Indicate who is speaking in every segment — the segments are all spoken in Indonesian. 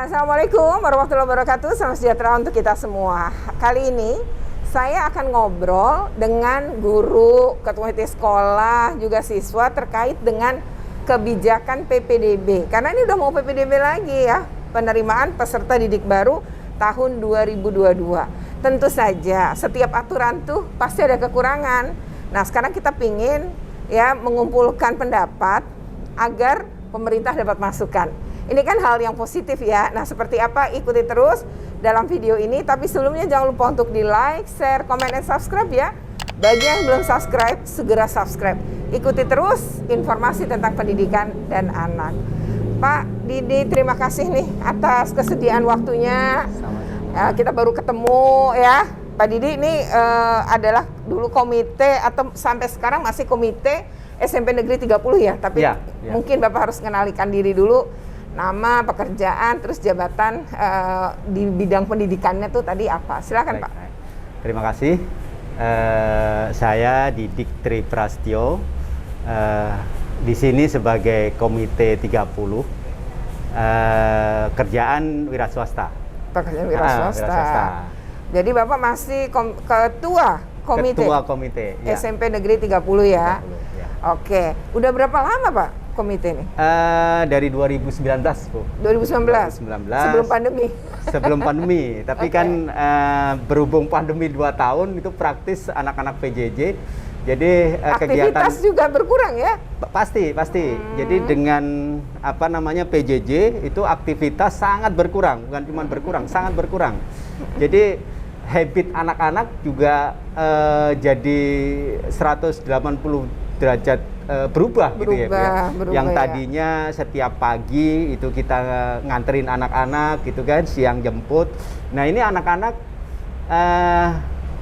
Speaker 1: Ya, Assalamualaikum warahmatullahi wabarakatuh. Salam sejahtera untuk kita semua. Kali ini saya akan ngobrol dengan guru, ketua sekolah, juga siswa terkait dengan kebijakan PPDB. Karena ini udah mau PPDB lagi ya, penerimaan peserta didik baru tahun 2022. Tentu saja setiap aturan tuh pasti ada kekurangan. Nah, sekarang kita pingin ya mengumpulkan pendapat agar pemerintah dapat masukan. Ini kan hal yang positif ya. Nah, seperti apa? Ikuti terus dalam video ini. Tapi sebelumnya jangan lupa untuk di like, share, komen, dan subscribe ya. Bagi yang belum subscribe, segera subscribe. Ikuti terus informasi tentang pendidikan dan anak. Pak Didi, terima kasih nih atas kesediaan waktunya. Ya, kita baru ketemu ya. Pak Didi ini adalah dulu komite atau sampai sekarang masih komite SMP Negeri 30 ya. Tapi mungkin Bapak harus mengenalikan diri dulu. Nama, pekerjaan, terus jabatan di bidang pendidikannya tuh tadi apa? Silakan Pak.
Speaker 2: Terima kasih. Saya Didik Tri Prastyo, di sini sebagai Komite 30, kerjaan wira swasta.
Speaker 1: Pekerjaan wira swasta. Jadi Bapak masih ketua komite
Speaker 2: ya.
Speaker 1: SMP Negeri 30 ya? 30, ya. Oke, udah berapa lama Pak komite ini?
Speaker 2: Dari 2019 Bu.
Speaker 1: 2019? Sebelum pandemi?
Speaker 2: Sebelum pandemi, tapi kan berhubung pandemi 2 tahun itu praktis anak-anak PJJ. Jadi
Speaker 1: aktivitas juga berkurang ya?
Speaker 2: Pasti. Jadi dengan PJJ itu aktivitas sangat berkurang, bukan cuma berkurang, sangat berkurang. Jadi habit anak-anak juga jadi 180 derajat berubah gitu ya, Bu ya. Yang tadinya setiap pagi itu kita nganterin anak-anak gitu kan, siang jemput. Nah, ini anak-anak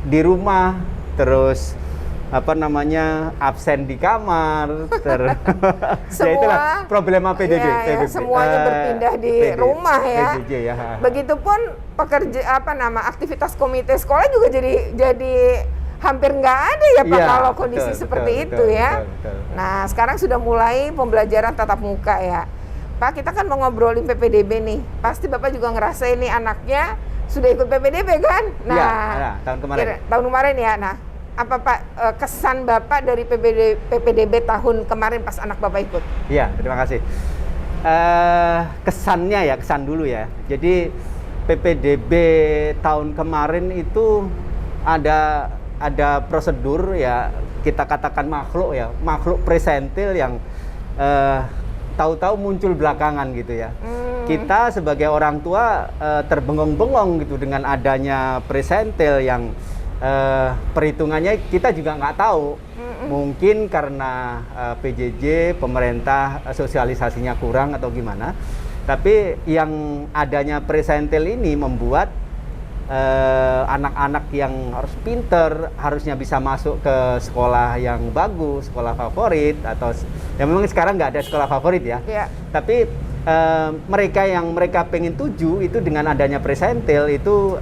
Speaker 2: di rumah terus absen di kamar
Speaker 1: semua,
Speaker 2: ya itulah problema PJJ.
Speaker 1: Ya, semuanya berpindah di rumah ya.
Speaker 2: PJJ, ya.
Speaker 1: Begitupun aktivitas komite sekolah juga jadi hampir nggak ada ya Pak, kalau kondisi seperti itu ya. Betul. Nah, sekarang sudah mulai pembelajaran tatap muka ya. Pak, kita kan mau ngobrolin PPDB nih. Pasti Bapak juga ngerasa ini anaknya sudah ikut PPDB kan? Nah, tahun kemarin ya. Nah, apa Pak kesan Bapak dari PPDB tahun kemarin pas anak Bapak ikut?
Speaker 2: Iya, terima kasih. Kesan dulu ya. Jadi PPDB tahun kemarin itu ada prosedur ya, kita katakan makhluk presentil yang tahu-tahu muncul belakangan gitu ya. Kita sebagai orang tua terbengong-bengong gitu dengan adanya presentil yang perhitungannya kita juga nggak tahu. Mungkin karena PJJ, pemerintah sosialisasinya kurang atau gimana. Tapi yang adanya presentil ini membuat anak-anak yang harus pinter, harusnya bisa masuk ke sekolah yang bagus, sekolah favorit, atau ya memang sekarang nggak ada sekolah favorit ya. Tapi mereka pengen tuju itu dengan adanya presentil itu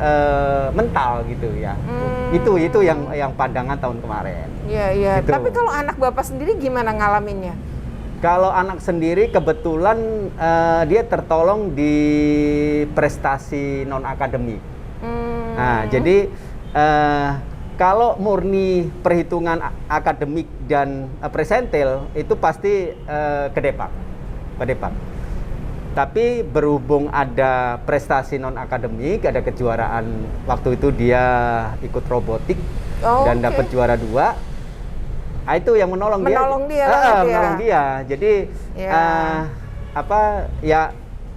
Speaker 2: mental gitu ya. Itu yang pandangan tahun kemarin.
Speaker 1: Iya. Gitu. Tapi kalau anak Bapak sendiri gimana ngalaminnya?
Speaker 2: Kalau anak sendiri kebetulan dia tertolong di prestasi non akademik. Nah, jadi kalau murni perhitungan akademik dan presentil itu pasti ke Depak. Tapi berhubung ada prestasi non akademik, ada kejuaraan, waktu itu dia ikut robotik dan dapat juara 2. Nah, itu yang menolong dia. Jadi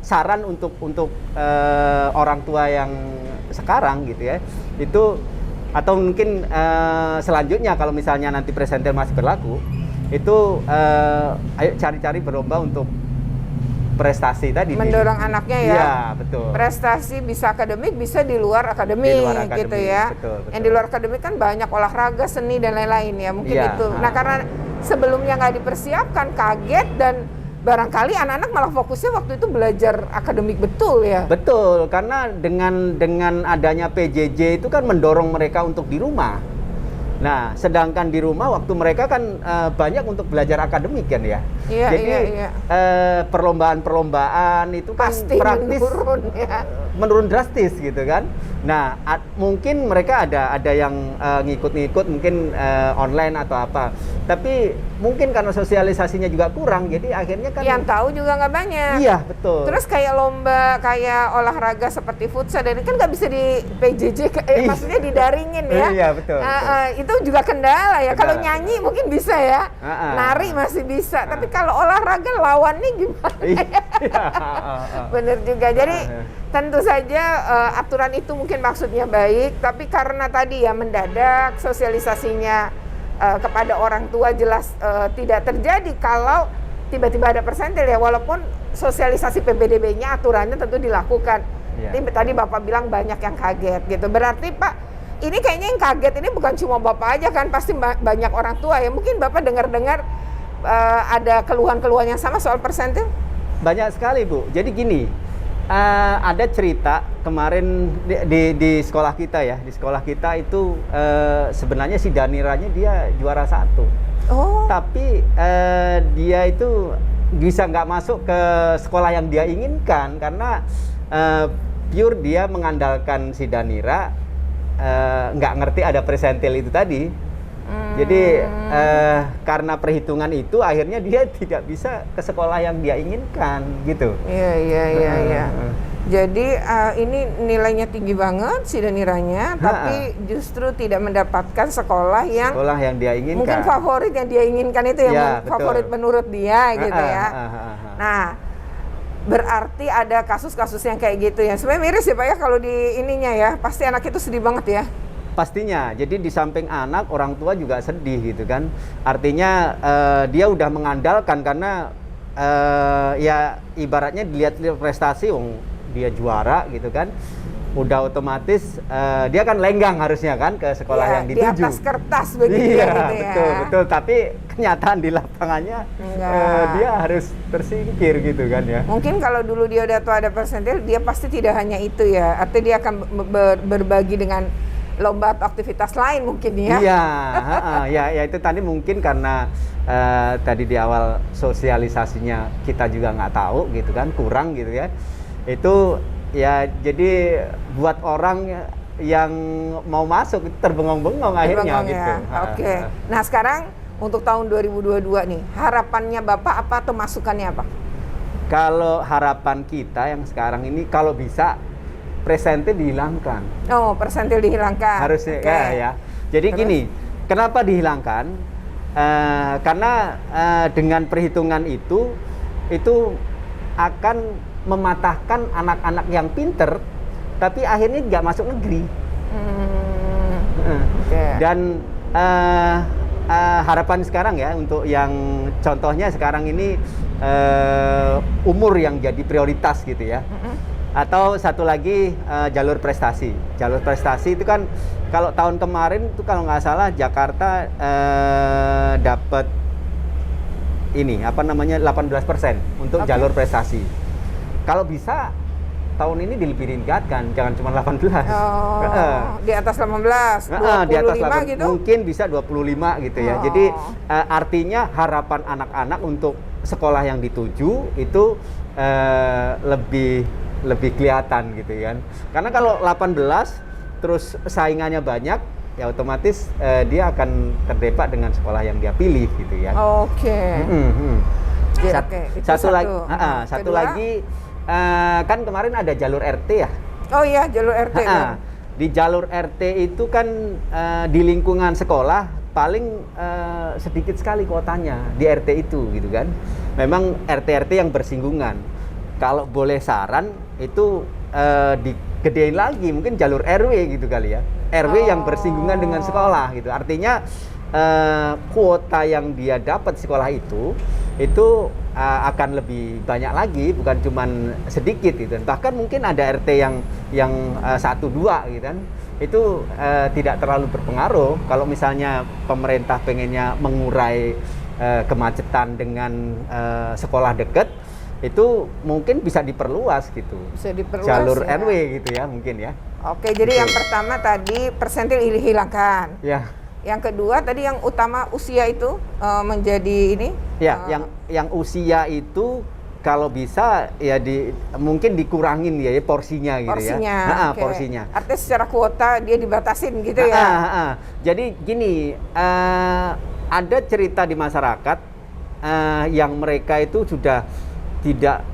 Speaker 2: saran untuk orang tua yang sekarang gitu ya, itu atau mungkin selanjutnya kalau misalnya nanti presentil masih berlaku, itu ayo cari-cari berlomba untuk prestasi tadi,
Speaker 1: mendorong anaknya ya.
Speaker 2: Iya, betul.
Speaker 1: Prestasi bisa akademik, bisa di luar akademik, gitu ya. Betul. Yang di luar akademik kan banyak olahraga, seni dan lain-lain ya, mungkin itu. Nah, karena sebelumnya nggak dipersiapkan, kaget, dan barangkali anak-anak malah fokusnya waktu itu belajar akademik betul ya.
Speaker 2: Betul, karena dengan adanya PJJ itu kan mendorong mereka untuk di rumah. Nah, sedangkan di rumah waktu mereka kan banyak untuk belajar akademik kan ya.
Speaker 1: Iya,
Speaker 2: Jadi
Speaker 1: iya.
Speaker 2: perlombaan-perlombaan itu kan
Speaker 1: Pasti
Speaker 2: praktis
Speaker 1: menurun ya.
Speaker 2: menurun drastis gitu kan. Nah, mungkin mereka ada yang ngikut-ngikut mungkin online atau apa. Tapi mungkin karena sosialisasinya juga kurang, jadi akhirnya kan
Speaker 1: Yang tahu juga nggak banyak.
Speaker 2: iya, betul.
Speaker 1: Terus kayak lomba, kayak olahraga seperti futsal, dan kan nggak bisa di PJJ, maksudnya didaringin ya.
Speaker 2: Iya, betul.
Speaker 1: Itu juga kendala ya. Kalau
Speaker 2: Kendala.
Speaker 1: nyanyi mungkin bisa ya, nari masih bisa. Tapi kalau olahraga lawannya gimana?
Speaker 2: Iya.
Speaker 1: Bener juga. Jadi tentu saja aturan itu mungkin maksudnya baik, tapi karena tadi ya mendadak sosialisasinya kepada orang tua jelas tidak terjadi kalau tiba-tiba ada persentil ya, walaupun sosialisasi PPDB-nya aturannya tentu dilakukan.
Speaker 2: Iya.
Speaker 1: Tadi Bapak bilang banyak yang kaget gitu. Berarti Pak, ini kayaknya yang kaget ini bukan cuma Bapak aja kan, pasti banyak orang tua ya. Mungkin Bapak dengar-dengar ada keluhan-keluhan yang sama soal persentil?
Speaker 2: Banyak sekali, Bu. Jadi gini, ada cerita kemarin di sekolah kita ya. Di sekolah kita itu sebenarnya si Daniranya dia juara 1.
Speaker 1: Oh.
Speaker 2: Tapi dia itu bisa nggak masuk ke sekolah yang dia inginkan karena pure dia mengandalkan si Danira, nggak ngerti ada presentil itu tadi. Jadi karena perhitungan itu akhirnya dia tidak bisa ke sekolah yang dia inginkan gitu.
Speaker 1: Iya. Jadi ini nilainya tinggi banget si Daniranya, tapi justru tidak mendapatkan sekolah yang
Speaker 2: dia inginkan.
Speaker 1: mungkin favorit yang dia inginkan itu yang
Speaker 2: Ya,
Speaker 1: favorit
Speaker 2: betul.
Speaker 1: menurut dia gitu ya. Nah, berarti ada kasus-kasus yang kayak gitu ya. Sebenarnya miris ya Pak ya kalau di ininya ya, pasti anak itu sedih banget ya.
Speaker 2: Pastinya, jadi di samping anak, orang tua juga sedih gitu kan. Artinya dia udah mengandalkan karena ya ibaratnya dilihat prestasi, dia juara gitu kan. Udah otomatis dia kan lenggang harusnya kan ke sekolah
Speaker 1: Ya,
Speaker 2: yang dituju.
Speaker 1: di atas kertas begitu
Speaker 2: Iya,
Speaker 1: ya gitu ya.
Speaker 2: betul. Tapi kenyataan di lapangannya dia harus tersingkir gitu kan ya.
Speaker 1: Mungkin kalau dulu dia udah tahu ada persentil, dia pasti tidak hanya itu ya. Artinya dia akan berbagi dengan lomba atau aktivitas lain mungkin ya.
Speaker 2: Iya, ya itu tadi mungkin karena tadi di awal sosialisasinya kita juga nggak tahu gitu kan, kurang gitu ya. Itu ya jadi buat orang yang mau masuk itu terbengong-bengong akhirnya gitu.
Speaker 1: Ya. Oke. Nah sekarang untuk tahun 2022 nih, harapannya Bapak apa atau masukannya apa?
Speaker 2: Kalau harapan kita yang sekarang ini kalau bisa presentil dihilangkan.
Speaker 1: Oh, persentil dihilangkan.
Speaker 2: Harusnya
Speaker 1: Okay.
Speaker 2: ya. Jadi gini, kenapa dihilangkan? Karena dengan perhitungan itu akan mematahkan anak-anak yang pinter, tapi akhirnya nggak masuk negeri.
Speaker 1: Okay.
Speaker 2: Dan harapan sekarang ya untuk yang contohnya sekarang ini umur yang jadi prioritas gitu ya. Atau satu lagi jalur prestasi. Jalur prestasi itu kan kalau tahun kemarin itu kalau nggak salah Jakarta dapat ini 18% untuk jalur prestasi. Kalau bisa tahun ini lebih ditingkatkan, jangan cuma 18.
Speaker 1: Di atas 18, 25
Speaker 2: di atas 8,
Speaker 1: gitu.
Speaker 2: mungkin bisa 25 gitu ya. Jadi artinya harapan anak-anak untuk sekolah yang dituju itu lebih kelihatan gitu kan. Karena kalau 18 terus saingannya banyak, ya otomatis dia akan terdepak dengan sekolah yang dia pilih gitu ya.
Speaker 1: Oke.
Speaker 2: Satu lagi kan kemarin ada jalur RT ya.
Speaker 1: Oh iya, jalur RT.
Speaker 2: Di jalur RT itu kan di lingkungan sekolah paling sedikit sekali kuotanya di RT itu gitu kan. Memang RT-RT yang bersinggungan. Kalau boleh saran itu digedein lagi mungkin jalur RW gitu kali ya. RW yang bersinggungan dengan sekolah gitu. Artinya kuota yang dia dapat sekolah itu akan lebih banyak lagi, bukan cuman sedikit gitu. Bahkan mungkin ada RT yang 1-2 gitu kan. Itu tidak terlalu berpengaruh kalau misalnya pemerintah pengennya mengurai kemacetan dengan sekolah dekat, itu mungkin bisa diperluas gitu.
Speaker 1: Bisa diperluas
Speaker 2: jalur
Speaker 1: ya.
Speaker 2: RW gitu ya mungkin ya.
Speaker 1: Oke, jadi yang pertama tadi persentil hilangkan.
Speaker 2: Ya.
Speaker 1: Yang kedua tadi yang utama usia itu menjadi ini.
Speaker 2: Ya, yang usia itu kalau bisa ya mungkin dikurangin ya porsinya gitu
Speaker 1: porsinya,
Speaker 2: ya.
Speaker 1: okay.
Speaker 2: Porsinya.
Speaker 1: Artinya secara kuota dia dibatasin gitu ya.
Speaker 2: Jadi gini, ada cerita di masyarakat yang mereka itu sudah tidak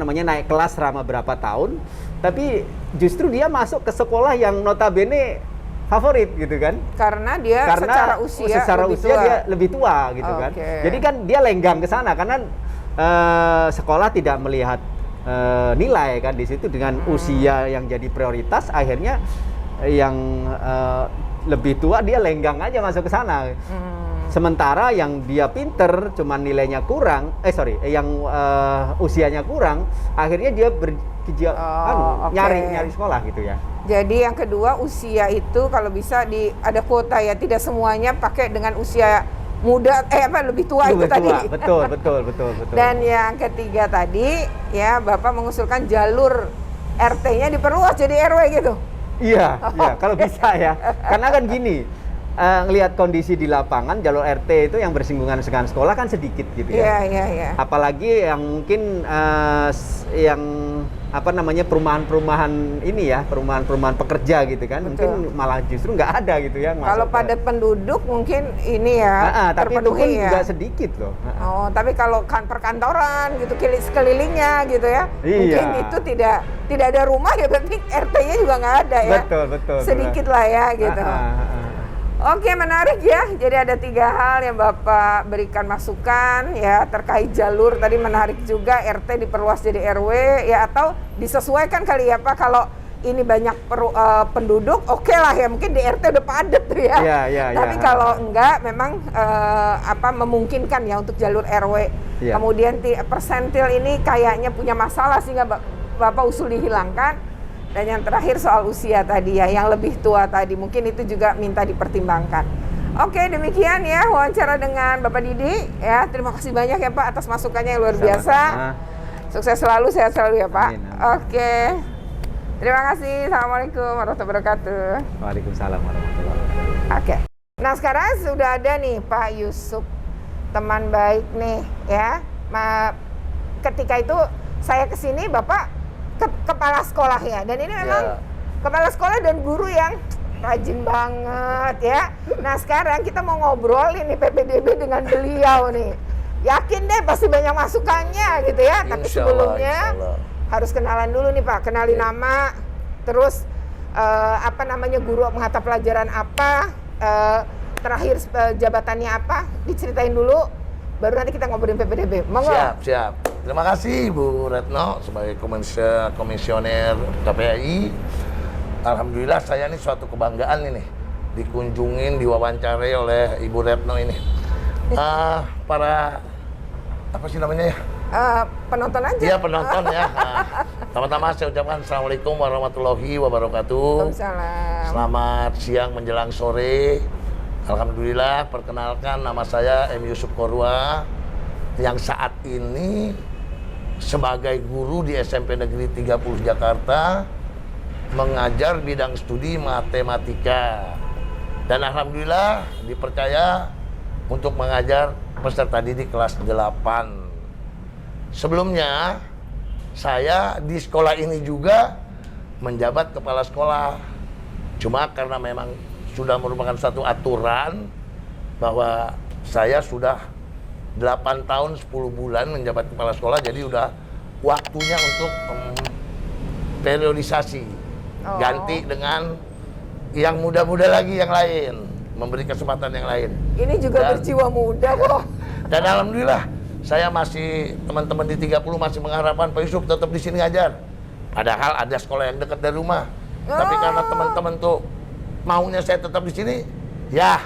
Speaker 2: naik kelas selama berapa tahun, tapi justru dia masuk ke sekolah yang notabene favorit gitu kan?
Speaker 1: Karena secara usia
Speaker 2: dia lebih tua gitu kan. Jadi kan dia lenggang ke sana karena sekolah tidak melihat nilai kan di situ, dengan usia yang jadi prioritas, akhirnya yang lebih tua dia lenggang aja masuk ke sana. Sementara yang dia pinter cuman nilainya kurang, yang usianya kurang, akhirnya dia nyari sekolah gitu ya.
Speaker 1: Jadi yang kedua usia itu kalau bisa ada kuota ya, tidak semuanya pakai dengan usia muda lebih tua itu tadi.
Speaker 2: Betul.
Speaker 1: Dan yang ketiga tadi ya Bapak mengusulkan jalur RT-nya diperluas jadi RW gitu.
Speaker 2: Iya, kalau bisa ya. Karena kan gini, ngelihat kondisi di lapangan, jalur RT itu yang bersinggungan dengan sekolah kan sedikit gitu ya.
Speaker 1: Iya.
Speaker 2: Apalagi yang mungkin perumahan-perumahan ini ya, perumahan pekerja gitu kan.
Speaker 1: Betul.
Speaker 2: Mungkin malah justru nggak ada gitu ya.
Speaker 1: Kalau padat penduduk mungkin ini ya
Speaker 2: tapi itu pun
Speaker 1: ya.
Speaker 2: juga sedikit loh.
Speaker 1: Tapi kalau perkantoran gitu, sekelilingnya gitu ya, mungkin itu tidak ada rumah ya, berarti RT-nya juga nggak ada ya.
Speaker 2: Betul.
Speaker 1: Sedikit lah ya gitu. Oke, menarik ya. Jadi ada 3 hal yang Bapak berikan masukan ya terkait jalur tadi, menarik juga RT diperluas jadi RW ya, atau disesuaikan kali ya Pak, kalau ini banyak penduduk, oke lah ya, mungkin di RT udah padat tuh ya. Tapi kalau enggak memang memungkinkan ya untuk jalur RW. Kemudian persentil ini kayaknya punya masalah sehingga Bapak usul dihilangkan. Dan yang terakhir soal usia tadi ya, yang lebih tua tadi, mungkin itu juga minta dipertimbangkan. Oke, demikian ya wawancara dengan Bapak Didi ya. Terima kasih banyak ya Pak atas masukannya yang luar biasa. Sukses selalu, sehat selalu ya Pak.
Speaker 2: Amin.
Speaker 1: Oke. Terima kasih. Assalamualaikum warahmatullahi wabarakatuh.
Speaker 2: Waalaikumsalam warahmatullahi wabarakatuh.
Speaker 1: Oke. Nah, sekarang sudah ada nih Pak Yusuf, teman baik nih ya. Ketika itu saya kesini, Bapak kepala sekolah ya, dan ini memang kepala sekolah dan guru yang rajin banget ya. Nah, sekarang kita mau ngobrol ini PPDB dengan beliau nih. Yakin deh pasti banyak masukannya gitu ya. Tapi sebelumnya harus kenalan dulu nih Pak. Kenalin nama, terus guru mata pelajaran apa, terakhir jabatannya apa, diceritain dulu. Baru nanti kita ngobrolin PPDB. Monggo.
Speaker 3: Siap. Terima kasih Bu Retno sebagai komisioner KPAI. Alhamdulillah saya ini suatu kebanggaan ini dikunjungin, diwawancarai oleh Ibu Retno ini. Para apa sih namanya ya?
Speaker 1: Penonton aja.
Speaker 3: Iya, penonton ya. Pertama-tama saya ucapkan Assalamualaikum warahmatullahi wabarakatuh.
Speaker 1: Waalaikumsalam.
Speaker 3: Selamat siang menjelang sore. Alhamdulillah, perkenalkan nama saya M. Yusuf Korwa yang saat ini sebagai guru di SMP Negeri 30 Jakarta mengajar bidang studi matematika, dan alhamdulillah dipercaya untuk mengajar peserta didik kelas 8. Sebelumnya saya di sekolah ini juga menjabat kepala sekolah, cuma karena memang sudah merupakan satu aturan bahwa saya sudah 8 tahun 10 bulan menjabat kepala sekolah, jadi udah waktunya untuk periodisasi, ganti dengan yang muda-muda lagi yang lain, memberi kesempatan yang lain.
Speaker 1: Ini juga berjiwa muda kok.
Speaker 3: Dan alhamdulillah saya masih, teman-teman di 30 masih mengharapkan Pak Yusuf tetap di sini ngajar. Padahal ada sekolah yang dekat dari rumah. Tapi karena teman-teman tuh maunya saya tetap di sini, ya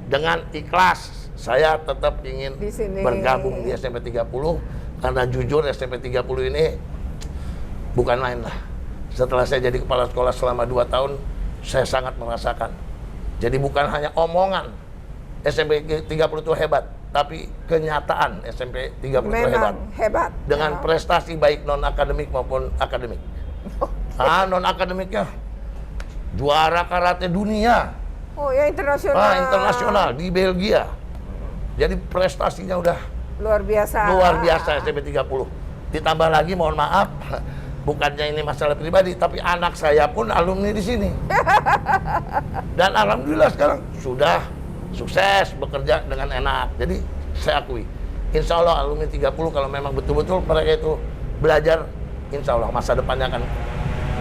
Speaker 3: dengan ikhlas saya tetap ingin bergabung di SMP 30, karena jujur SMP 30 ini bukan main lah. Setelah saya jadi kepala sekolah selama 2 tahun, saya sangat merasakan. Jadi bukan hanya omongan SMP 30 itu hebat, tapi kenyataan SMP 30 itu
Speaker 1: hebat.
Speaker 3: Dengan prestasi baik non-akademik maupun akademik. Non-akademiknya juara karate dunia,
Speaker 1: Oh ya, internasional.
Speaker 3: Internasional di Belgia. Jadi prestasinya udah
Speaker 1: Luar biasa.
Speaker 3: luar biasa SMP 30. Ditambah lagi, mohon maaf, bukannya ini masalah pribadi, tapi anak saya pun alumni di sini. Dan alhamdulillah sekarang sudah sukses bekerja dengan enak. Jadi saya akui, insya Allah alumni 30 kalau memang betul-betul mereka itu belajar, insya Allah masa depannya akan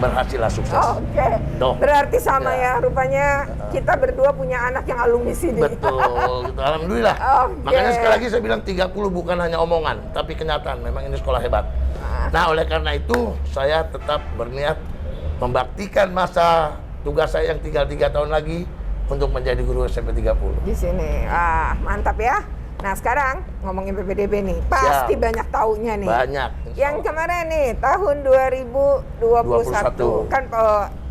Speaker 3: berhasil lah, sukses.
Speaker 1: Oke.
Speaker 3: Tuh.
Speaker 1: Berarti sama
Speaker 3: Ya.
Speaker 1: ya. Rupanya kita berdua punya anak yang alumni sini.
Speaker 3: Betul, gitu. Alhamdulillah.
Speaker 1: Oke.
Speaker 3: Makanya sekali lagi saya bilang 30 bukan hanya omongan, tapi kenyataan. Memang ini sekolah hebat. Nah, oleh karena itu saya tetap berniat membaktikan masa tugas saya yang tinggal 3 tahun lagi untuk menjadi guru SMP 30.
Speaker 1: Di sini. Mantap ya. Nah, sekarang ngomongin PPDB nih. Pasti
Speaker 3: Siap.
Speaker 1: banyak taunya nih.
Speaker 3: Banyak. insya
Speaker 1: Yang
Speaker 3: Allah.
Speaker 1: kemarin nih, tahun 2021. Kan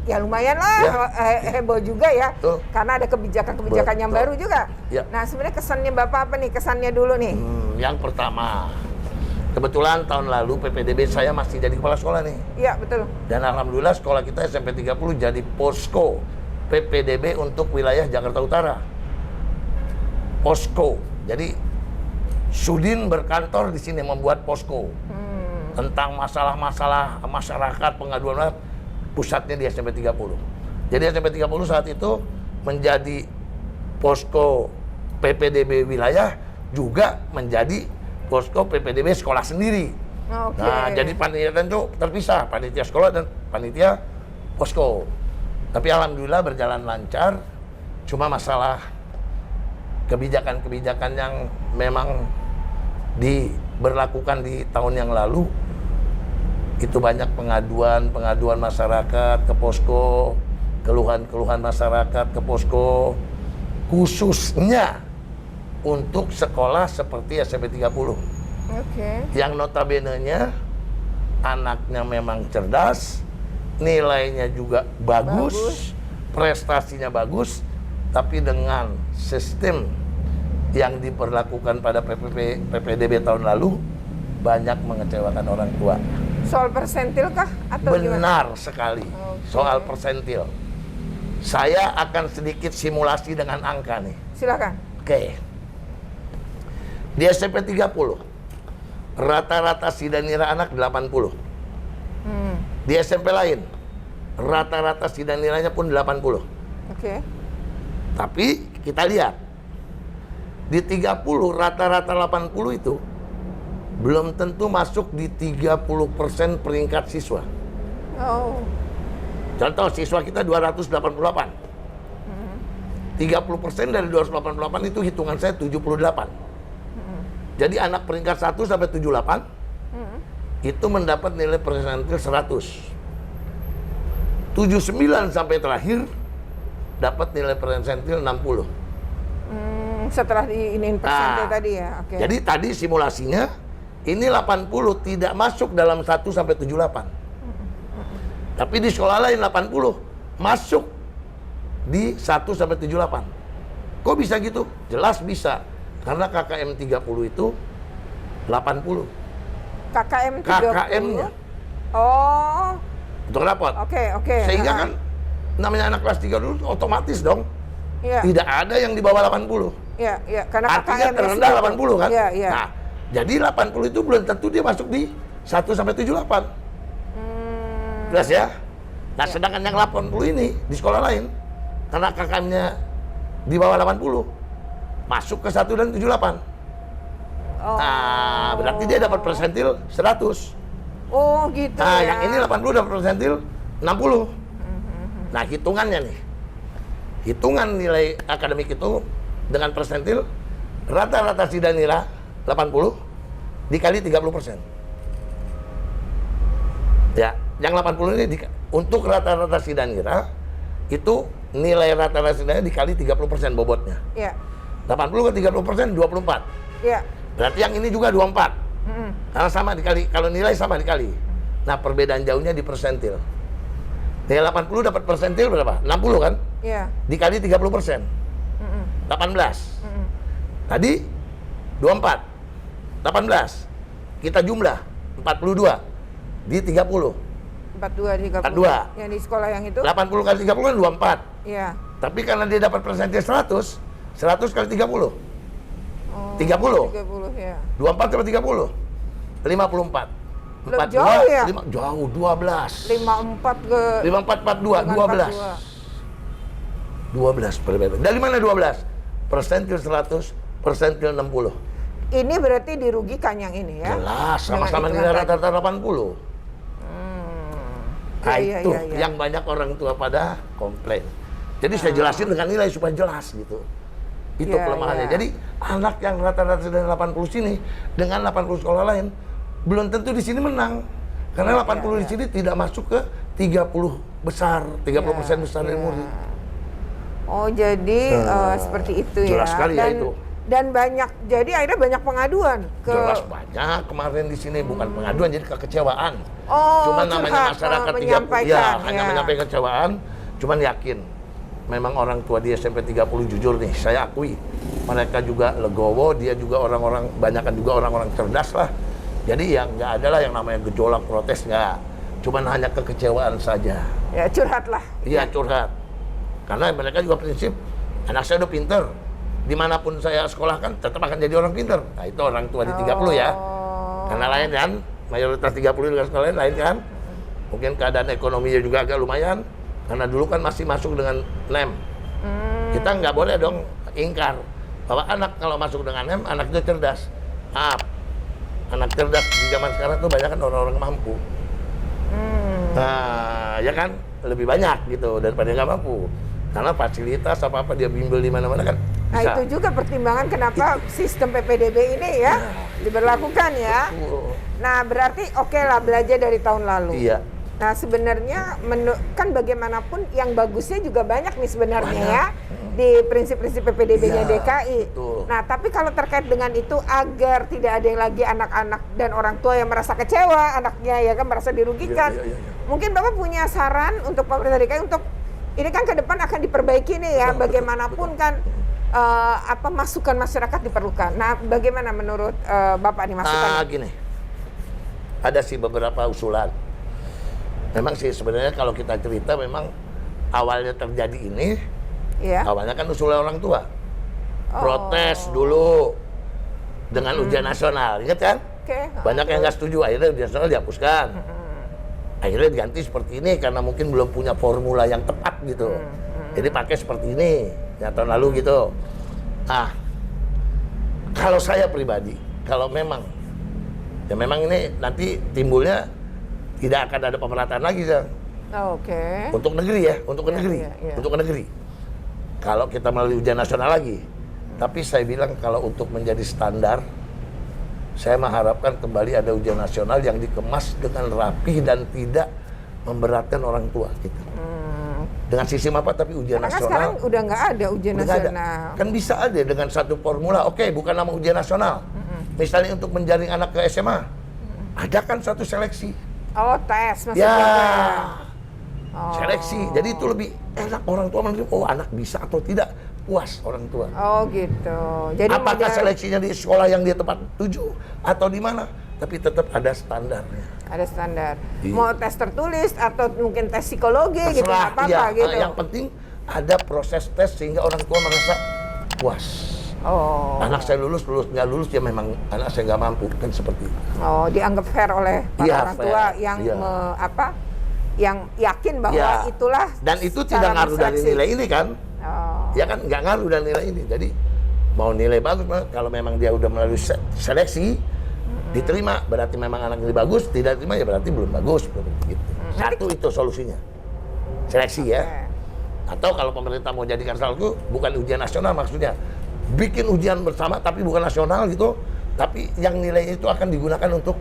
Speaker 1: ya lumayan lah, heboh juga ya.
Speaker 3: Betul.
Speaker 1: Karena ada kebijakan-kebijakan yang
Speaker 3: Betul.
Speaker 1: baru juga.
Speaker 3: Ya.
Speaker 1: Nah, sebenarnya kesannya Bapak apa nih? Kesannya dulu nih.
Speaker 3: Yang pertama, kebetulan tahun lalu PPDB saya masih jadi kepala sekolah nih.
Speaker 1: Iya, betul.
Speaker 3: Dan alhamdulillah sekolah kita SMP 30 jadi posko PPDB untuk wilayah Jakarta Utara. Posko. Jadi Sudin berkantor di sini membuat posko tentang masalah-masalah masyarakat, pengaduan pusatnya di SMP 30. Jadi SMP 30 saat itu menjadi posko PPDB wilayah, juga menjadi posko PPDB sekolah sendiri.
Speaker 1: Oke.
Speaker 3: Nah, jadi panitia itu terpisah, panitia sekolah dan panitia posko. Tapi alhamdulillah berjalan lancar, cuma masalah kebijakan-kebijakan yang memang diberlakukan di tahun yang lalu, itu banyak pengaduan masyarakat ke posko, keluhan-keluhan masyarakat ke posko, khususnya untuk sekolah seperti SMP 30.
Speaker 1: Oke.
Speaker 3: Yang notabene-nya anaknya memang cerdas, nilainya juga bagus, prestasinya bagus, tapi dengan sistem yang diperlakukan pada PPDB tahun lalu banyak mengecewakan orang tua.
Speaker 1: Soal persentil kah atau gimana?
Speaker 3: Benar sekali.
Speaker 1: Oke.
Speaker 3: Soal persentil. Saya akan sedikit simulasi dengan angka nih.
Speaker 1: Silakan.
Speaker 3: Oke. Di SMP 30, rata-rata sidanira anak 80. Di SMP lain, rata-rata sidaniranya pun 80.
Speaker 1: Oke.
Speaker 3: Tapi kita lihat, di 30 rata-rata 80 itu belum tentu masuk di 30% peringkat siswa.
Speaker 1: Oh.
Speaker 3: Contoh, siswa kita 288. 30% dari 288 itu hitungan saya 78. Jadi anak peringkat 1 sampai 78 itu mendapat nilai persentil 100. 79 sampai terakhir dapat nilai persentil 60.
Speaker 1: Setelah diinin persentil tadi ya. Oke.
Speaker 3: Jadi tadi simulasinya ini 80 tidak masuk dalam 1 sampai 78. Tapi di sekolah lain 80 masuk di 1 sampai 78. Kok bisa gitu? Jelas bisa. Karena KKM 30 itu 80.
Speaker 1: KKM 30.
Speaker 3: KKM-nya
Speaker 1: Oh.
Speaker 3: untuk rapot.
Speaker 1: Oke.
Speaker 3: Sehingga kan namanya anak kelas 3 dulu otomatis dong.
Speaker 1: Iya.
Speaker 3: Tidak ada yang di bawah 80.
Speaker 1: Iya. Karena
Speaker 3: Artinya
Speaker 1: KKM
Speaker 3: terendah 80 kan?
Speaker 1: Iya.
Speaker 3: Nah, jadi 80 itu belum tentu dia masuk di 1 sampai 78. Jelas ya? Nah, sedangkan yang 80 ini di sekolah lain, karena KKM-nya di bawah 80, masuk ke 1 dan 78.
Speaker 1: Oh.
Speaker 3: Nah, berarti dia dapat persentil 100.
Speaker 1: Oh, gitu
Speaker 3: Nah,
Speaker 1: ya.
Speaker 3: yang ini 80 dapat persentil 60. Nah, hitungannya nih. Hitungan nilai akademik itu dengan persentil rata-rata sidanira 80 dikali 30%. Ya, yang 80 ini untuk rata-rata sidanira itu nilai rata-rata sidanira dikali 30% bobotnya.
Speaker 1: Iya.
Speaker 3: 80 ke 30% 24.
Speaker 1: Iya.
Speaker 3: Berarti yang ini juga 24. Karena sama dikali, kalau nilai sama dikali. Nah, perbedaan jauhnya di persentil. Nilai 80 dapat persentil berapa? 60 kan?
Speaker 1: Iya.
Speaker 3: Dikali 30%. 18. Tadi 24. 18. Kita jumlah 42 di 30.
Speaker 1: 42 di 30.
Speaker 3: 42.
Speaker 1: Yang di sekolah yang itu?
Speaker 3: 80 kali 30 kan 24.
Speaker 1: Iya.
Speaker 3: Tapi karena dia dapat persentil 100 kali 30. 30.
Speaker 1: 30 ya.
Speaker 3: 24 kali 30. 54.
Speaker 1: Jauh ya?
Speaker 3: Jauh, 12.
Speaker 1: 54 ke
Speaker 3: 54, 42, 12. 12 perbedaan. Dari mana 12? Persentil 100, persentil 60.
Speaker 1: Ini berarti dirugikan yang ini ya?
Speaker 3: Jelas, sama-sama nilai rata-rata 80. Nah,
Speaker 1: Iya,
Speaker 3: itu
Speaker 1: iya, iya.
Speaker 3: yang banyak orang tua pada komplain. Jadi saya jelasin dengan nilai supaya jelas gitu. Itu
Speaker 1: Iya,
Speaker 3: kelemahannya.
Speaker 1: iya.
Speaker 3: Jadi anak yang rata-rata dari 80 sini dengan 80 sekolah lain belum tentu di sini menang. Karena 80 di sini tidak masuk ke 30 besar, 30% besar dari murid.
Speaker 1: Oh, jadi seperti itu ya.
Speaker 3: Jelas sekali ya itu.
Speaker 1: Dan banyak, jadi akhirnya banyak pengaduan ke.
Speaker 3: Jelas banyak kemarin di sini, bukan pengaduan, jadi kekecewaan.
Speaker 1: Oh,
Speaker 3: Cuman namanya
Speaker 1: curhat,
Speaker 3: masyarakat 30,
Speaker 1: menyampaikan,
Speaker 3: ya, hanya menyampaikan kekecewaan. Cuman yakin, memang orang tua di SMP 30 jujur nih, saya akui. Mereka juga legowo, dia juga orang-orang, banyakan juga orang-orang cerdas lah. Jadi yang nggak ada lah yang namanya gejolak protes, nggak. Cuman hanya kekecewaan saja.
Speaker 1: Ya, curhat lah.
Speaker 3: Iya, curhat. Karena mereka juga prinsip, anak saya udah pinter. Dimanapun saya sekolahkan, tetap akan jadi orang pinter. Nah, itu orang tua di 30 ya. Karena lain kan, mayoritas 30 dengan sekolah lain kan. Mungkin keadaan ekonominya juga agak lumayan. Karena dulu kan masih masuk dengan NEM. Kita nggak boleh dong ingkar. Bahwa anak kalau masuk dengan NEM, anak itu cerdas. Maaf, anak cerdas di zaman sekarang tuh banyak kan orang-orang mampu. Nah, ya kan? Lebih banyak gitu daripada yang nggak mampu. Karena fasilitas apa-apa dia bimbel di mana-mana kan
Speaker 1: Nah,
Speaker 3: bisa.
Speaker 1: itu juga pertimbangan kenapa sistem PPDB ini ya diberlakukan ya. Nah, berarti oke lah belajar dari tahun lalu.
Speaker 3: Iya.
Speaker 1: Nah, sebenarnya kan bagaimanapun yang bagusnya juga banyak nih sebenarnya ya di prinsip-prinsip PPDB-nya
Speaker 3: Iya,
Speaker 1: DKI.
Speaker 3: betul.
Speaker 1: Nah, tapi kalau terkait dengan itu agar tidak ada yang lagi anak-anak dan orang tua yang merasa kecewa, anaknya ya kan merasa dirugikan.
Speaker 3: Iya.
Speaker 1: Mungkin Bapak punya saran untuk pemerintah DKI untuk ini kan ke depan akan diperbaiki nih ya, bagaimanapun kan masukan masyarakat diperlukan. Nah, bagaimana menurut Bapak nih masukan?
Speaker 3: Gini, ada sih beberapa usulan. Memang sih sebenarnya kalau kita cerita memang awalnya terjadi ini,
Speaker 1: Ya.
Speaker 3: awalnya kan usulan orang tua. Protes dulu dengan ujian nasional, ingat kan?
Speaker 1: Oke.
Speaker 3: Banyak yang nggak setuju, akhirnya ujian nasional dihapuskan. Akhirnya diganti seperti ini karena mungkin belum punya formula yang tepat gitu. Jadi pakai seperti ini, ya tahun lalu gitu. Nah, kalau saya pribadi, kalau memang, ya memang ini nanti timbulnya tidak akan ada pemerataan lagi, Jang.
Speaker 1: Oke.
Speaker 3: Untuk negeri ya, untuk ke
Speaker 1: Iya,
Speaker 3: negeri,
Speaker 1: iya, iya.
Speaker 3: untuk ke negeri. Kalau kita melalui ujian nasional lagi, tapi saya bilang kalau untuk menjadi standar, saya mengharapkan kembali ada ujian nasional yang dikemas dengan rapi dan tidak memberatkan orang tua gitu. Dengan sistem apa tapi ujian
Speaker 1: Karena kan
Speaker 3: nasional.
Speaker 1: sekarang udah nggak ada ujian
Speaker 3: Udah nggak ada.
Speaker 1: nasional.
Speaker 3: Kan bisa aja dengan satu formula. Oke, bukan nama ujian nasional. Misalnya untuk menjaring anak ke SMA, ada kan satu seleksi.
Speaker 1: Oh, tes maksudnya.
Speaker 3: Ya,
Speaker 1: Oh.
Speaker 3: seleksi. Jadi itu lebih enak orang tua menerima. Oh, anak bisa atau tidak, puas orang tua.
Speaker 1: Oh, gitu. Jadi
Speaker 3: Apakah
Speaker 1: model-
Speaker 3: seleksinya di sekolah yang dia tempat tuju atau di mana? Tapi tetap ada standarnya.
Speaker 1: ada standar.
Speaker 3: Iya.
Speaker 1: Mau tes tertulis atau mungkin tes psikologi gitu, nggak apa-apa
Speaker 3: iya.
Speaker 1: gitu.
Speaker 3: Yang penting ada proses tes sehingga orang tua merasa puas.
Speaker 1: Oh.
Speaker 3: Anak saya lulus, nggak lulus ya memang anak saya nggak mampu kan seperti itu.
Speaker 1: Oh, dianggap fair oleh para
Speaker 3: Iya,
Speaker 1: orang
Speaker 3: fair.
Speaker 1: tua yang
Speaker 3: Iya.
Speaker 1: yang yakin bahwa
Speaker 3: Ya.
Speaker 1: itulah
Speaker 3: Dan itu
Speaker 1: cara
Speaker 3: tidak ngaruh dari
Speaker 1: menseleksi.
Speaker 3: nilai ini kan?
Speaker 1: Oh.
Speaker 3: Ya kan nggak ngaruh dari nilai ini. Jadi mau nilai bagus, kalau memang dia udah melalui seleksi, diterima berarti memang anak ini bagus, tidak diterima ya berarti belum bagus, gitu. Satu itu solusinya, seleksi ya. Atau kalau pemerintah mau jadikan salah satu, bukan ujian nasional maksudnya, bikin ujian bersama tapi bukan nasional gitu, tapi yang nilainya itu akan digunakan untuk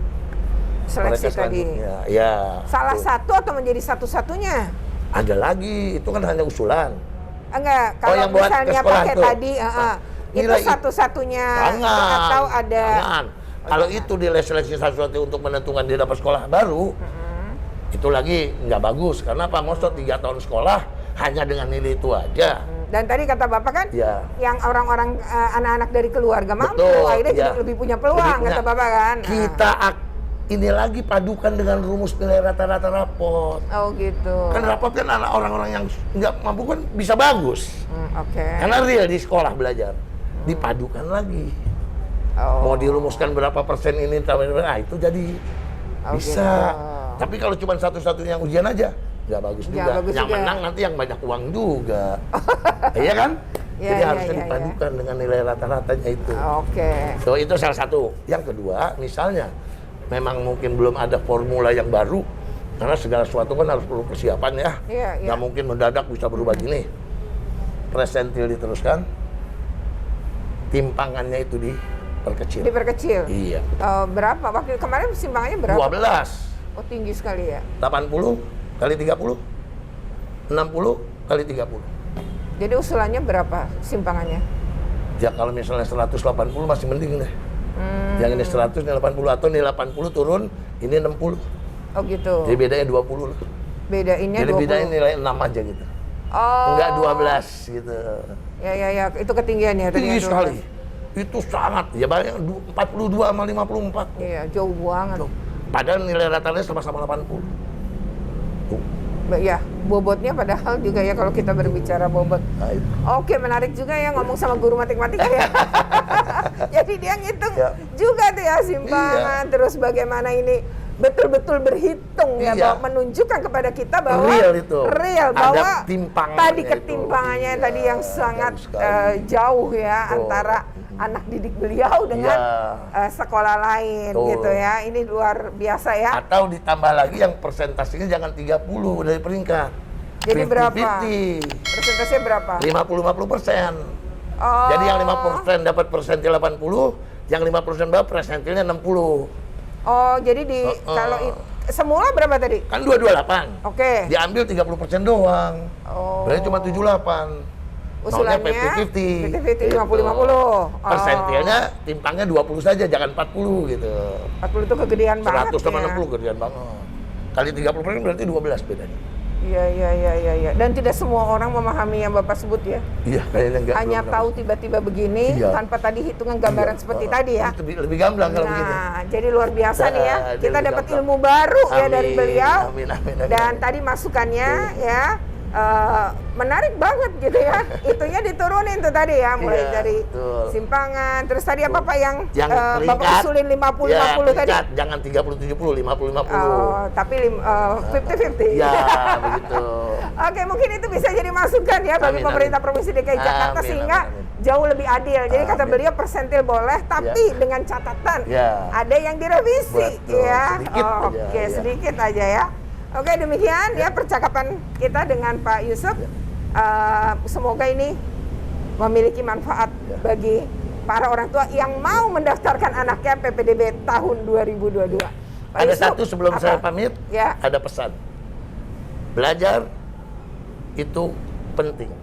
Speaker 1: Seleksi
Speaker 3: mereka
Speaker 1: tadi.
Speaker 3: selanjutnya. Ya.
Speaker 1: Salah
Speaker 3: tuh.
Speaker 1: satu atau menjadi satu-satunya?
Speaker 3: Ada lagi, itu kan hanya usulan.
Speaker 1: Enggak, kalau
Speaker 3: yang buat
Speaker 1: misalnya
Speaker 3: ke sekolah
Speaker 1: pakai
Speaker 3: tuh.
Speaker 1: tadi, itu
Speaker 3: Nilai
Speaker 1: satu-satunya
Speaker 3: Jangan.
Speaker 1: atau ada.
Speaker 3: Jangan. Kalau itu nilai seleksi satu-satu untuk menentukan dia dapat sekolah baru, itu lagi nggak bagus. Karena apa? Maksud 3 tahun sekolah hanya dengan nilai itu aja.
Speaker 1: Dan tadi kata Bapak kan,
Speaker 3: Ya.
Speaker 1: yang orang-orang anak-anak dari keluarga mampu,
Speaker 3: Betul,
Speaker 1: akhirnya
Speaker 3: ya.
Speaker 1: jadi lebih punya peluang,
Speaker 3: Lebih punya.
Speaker 1: kata Bapak kan.
Speaker 3: Kita ini lagi padukan dengan rumus nilai rata-rata rapot.
Speaker 1: Oh gitu.
Speaker 3: Kan rapot kan anak orang-orang yang nggak mampu kan bisa bagus.
Speaker 1: Oke.
Speaker 3: Karena real di sekolah belajar. Dipadukan lagi.
Speaker 1: Oh.
Speaker 3: Mau dirumuskan berapa persen ini, itu jadi bisa.
Speaker 1: Gitu.
Speaker 3: Tapi kalau cuma satu-satunya ujian aja, nggak bagus
Speaker 1: Nggak
Speaker 3: juga.
Speaker 1: bagus
Speaker 3: Yang
Speaker 1: juga.
Speaker 3: menang nanti yang banyak uang juga. Iya kan?
Speaker 1: Iya,
Speaker 3: Jadi
Speaker 1: iya,
Speaker 3: harusnya
Speaker 1: iya,
Speaker 3: dipadukan dengan nilai rata-ratanya itu.
Speaker 1: Oke.
Speaker 3: So itu salah satu. Yang kedua, misalnya memang mungkin belum ada formula yang baru, karena segala sesuatu kan harus perlu persiapan ya.
Speaker 1: Iya, iya.
Speaker 3: Nggak mungkin mendadak bisa berubah gini. Presentil diteruskan, timpangannya itu diperkecil.
Speaker 1: Diperkecil.
Speaker 3: Iya.
Speaker 1: Berapa? Waktu kemarin simpangannya berapa?
Speaker 3: 12.
Speaker 1: Oh tinggi sekali ya.
Speaker 3: 80 kali 30, 60 kali 30.
Speaker 1: Jadi usulannya berapa simpangannya?
Speaker 3: Ya kalau misalnya 180 masih mending deh. Yang ini 100, ini 80, atau ini 80 turun, ini 60.
Speaker 1: Oh gitu.
Speaker 3: Jadi bedanya 20 lah.
Speaker 1: Bedainnya
Speaker 3: Jadi
Speaker 1: 20.
Speaker 3: bedanya nilai 6 aja gitu.
Speaker 1: Oh.
Speaker 3: Enggak 12 gitu.
Speaker 1: Ya, itu ketinggiannya.
Speaker 3: Tinggi
Speaker 1: ternyata 12.
Speaker 3: sekali. Itu sangat, ya banyak 42 sama 54.
Speaker 1: Iya, jauh banget.
Speaker 3: Padahal nilai rata-ratanya sama-sama 80. Tuh.
Speaker 1: Ya, bobotnya padahal juga ya kalau kita berbicara bobot.
Speaker 3: Nah, itu.
Speaker 1: Oke, menarik juga ya ngomong sama guru matematika ya. Jadi dia ngitung
Speaker 3: Ya.
Speaker 1: juga tuh ya simpangan, terus bagaimana ini betul-betul berhitung ya,
Speaker 3: Iya.
Speaker 1: bahwa menunjukkan kepada kita bahwa
Speaker 3: Real itu.
Speaker 1: real,
Speaker 3: Ada
Speaker 1: bahwa
Speaker 3: timpangannya
Speaker 1: tadi
Speaker 3: itu.
Speaker 1: ketimpangannya
Speaker 3: Iya,
Speaker 1: tadi yang sangat
Speaker 3: jauh sekali.
Speaker 1: jauh ya
Speaker 3: Betul.
Speaker 1: antara anak didik beliau dengan sekolah lain.
Speaker 3: Betul.
Speaker 1: Gitu ya. Ini luar biasa ya.
Speaker 3: Atau ditambah lagi yang persentasenya jangan 30 dari peringkat.
Speaker 1: Jadi berapa?
Speaker 3: 50-50.
Speaker 1: Persentasenya berapa?
Speaker 3: 50-50%.
Speaker 1: Oh.
Speaker 3: Jadi yang 5% dapat persentil 80, yang 5% bawah persentilnya 60.
Speaker 1: Oh, jadi kalau semula berapa tadi?
Speaker 3: Kan 228.
Speaker 1: Oke.
Speaker 3: Diambil 30% doang.
Speaker 1: Oh.
Speaker 3: Berarti cuma 78.
Speaker 1: Usulannya
Speaker 3: Maunya 50-50.
Speaker 1: 50-50, 50-50.
Speaker 3: Persentilnya timpangnya 20 saja, jangan 40 gitu.
Speaker 1: 40 itu kegedean banget
Speaker 3: 100 sama
Speaker 1: ya.
Speaker 3: 60 gedean banget. Kali 30% berarti 12 bedanya.
Speaker 1: Iya. Dan tidak semua orang memahami yang Bapak sebut ya.
Speaker 3: Iya, kayaknya enggak.
Speaker 1: Hanya
Speaker 3: belum
Speaker 1: tahu tiba-tiba begini
Speaker 3: Iya.
Speaker 1: tanpa tadi hitungan gambaran
Speaker 3: Iya.
Speaker 1: seperti tadi ya.
Speaker 3: Itu lebih gamblang kalau begini.
Speaker 1: Nah, jadi luar biasa nih ya.
Speaker 3: Jadi
Speaker 1: Kita
Speaker 3: lebih
Speaker 1: dapat
Speaker 3: gampang.
Speaker 1: ilmu baru ya dari
Speaker 3: Amin,
Speaker 1: beliau.
Speaker 3: amin.
Speaker 1: Dan tadi masukannya ya menarik banget gitu ya. Itunya diturunin tuh tadi ya, mulai
Speaker 3: Iya,
Speaker 1: dari
Speaker 3: betul.
Speaker 1: simpangan. Terus tadi apa Pak yang,
Speaker 3: Yang
Speaker 1: Bapak
Speaker 3: peringkat,
Speaker 1: usulin 50-50 tadi?
Speaker 3: peringkat, jangan 30-70, 50-50.
Speaker 1: Oh, tapi 50-50.
Speaker 3: Ya, begitu.
Speaker 1: Oke, mungkin itu bisa jadi masukan ya bagi
Speaker 3: Amin,
Speaker 1: pemerintah
Speaker 3: amin.
Speaker 1: Provinsi DKI Jakarta
Speaker 3: Amin,
Speaker 1: sehingga
Speaker 3: amin, amin.
Speaker 1: jauh lebih adil. Jadi kata
Speaker 3: Amin.
Speaker 1: beliau persentil boleh, tapi dengan catatan
Speaker 3: Ya.
Speaker 1: ada yang direvisi
Speaker 3: Betul,
Speaker 1: ya.
Speaker 3: sedikit aja,
Speaker 1: Oke,
Speaker 3: ya.
Speaker 1: sedikit aja ya. Oke, demikian ya percakapan kita dengan Pak Yusuf. Semoga ini memiliki manfaat bagi para orang tua yang mau mendaftarkan anaknya PPDB tahun 2022. Pak
Speaker 3: Ada
Speaker 1: Yusuf,
Speaker 3: satu sebelum
Speaker 1: apa?
Speaker 3: saya pamit,
Speaker 1: Ya.
Speaker 3: ada pesan. Belajar itu penting,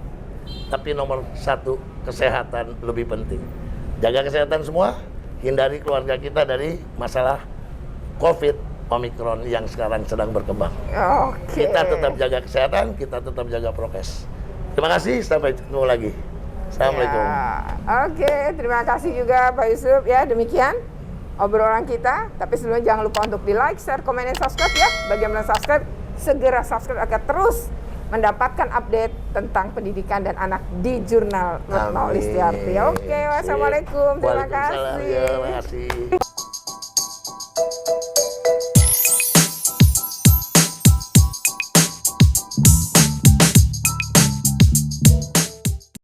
Speaker 3: tapi nomor satu kesehatan lebih penting. Jaga kesehatan semua, hindari keluarga kita dari masalah COVID Omikron yang sekarang sedang berkembang.
Speaker 1: Oke.
Speaker 3: Kita tetap jaga kesehatan, kita tetap jaga prokes. Terima kasih, sampai ketemu lagi. Assalamualaikum.
Speaker 1: Ya, oke, terima kasih juga Pak Yusuf. Ya, demikian obrolan kita. Tapi sebelumnya jangan lupa untuk di like, share, komen, dan subscribe ya. Bagi yang belum subscribe, segera subscribe agar terus mendapatkan update tentang pendidikan dan anak di Jurnal Retno
Speaker 3: Amin.
Speaker 1: Listiarti. Oke, wassalamualaikum. Terima
Speaker 3: Waalaikumsalam.
Speaker 1: kasih.
Speaker 3: Ya, terima kasih.